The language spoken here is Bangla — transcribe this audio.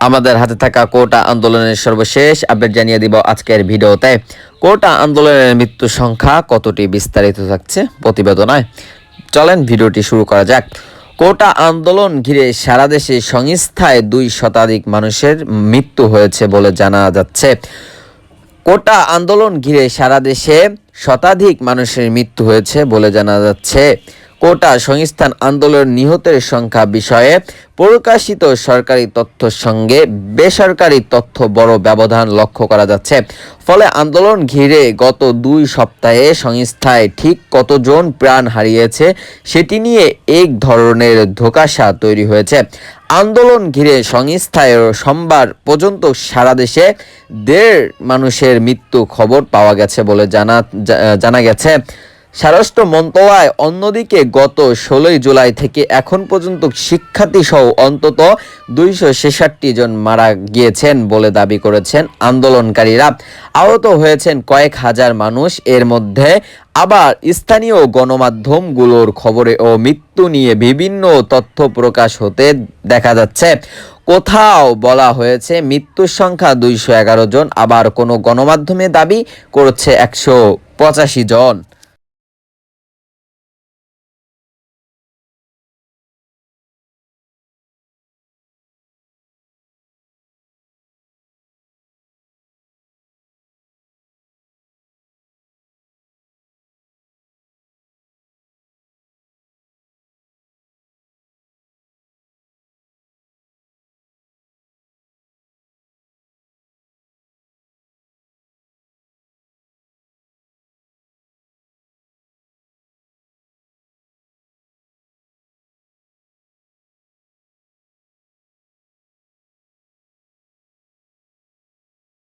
আমাদের হাতে থাকা কোটা আন্দোলনের সর্বশেষ আপডেট জানিয়ে দিব আজকের ভিডিওতে। কোটা আন্দোলনের মৃত্যু সংখ্যা কতটি বিস্তারিত থাকছে প্রতিবেদনায়। চলেন ভিডিওটি শুরু করা যাক। কোটা আন্দোলন ঘিরে সারা দেশে সংস্থায় 2 শতাধিক মানুষের মৃত্যু হয়েছে বলে জানা যাচ্ছে। কোটা আন্দোলন ঘিরে সারা দেশে শতাধিক মানুষের মৃত্যু হয়েছে বলে জানা যাচ্ছে। কোটা সংস্থান আন্দোলন নিহতের সংখ্যা বিষয়ে প্রকাশিত সরকারি তথ্যের সঙ্গে বেসরকারি তথ্য বড় ব্যবধান লক্ষ্য করা যাচ্ছে। ফলে আন্দোলন ঘিরে গত 2 সপ্তাহে সংস্থায় ঠিক কতজন প্রাণ হারিয়েছে সেটি নিয়ে এক ধরনের ধোঁকাশা তৈরি হয়েছে। আন্দোলন ঘিরে সংস্থায় সোমবার পর্যন্ত সারা দেশে 1.5 মানুষের মৃত্যু খবর পাওয়া গেছে বলে জানা গেছে। স্বরাষ্ট্র মন্ত্রণালয় অন্যদিকে গত 16 জুলাই থেকে এখন পর্যন্ত শিক্ষার্থী সহ অন্তত 266 জন মারা গিয়েছেন বলে দাবি করেছেন আন্দোলনকারীরা। আহত হয়েছেন কয়েক হাজার মানুষ। এর মধ্যে আবার স্থানীয় গণমাধ্যমগুলোর খবরে ও মৃত্যু নিয়ে বিভিন্ন তথ্য প্রকাশ হতে দেখা যাচ্ছে। কোথাও বলা হয়েছে মৃত্যুর সংখ্যা 211 জন, আবার কোনো গণমাধ্যমে দাবি করছে 185 জন।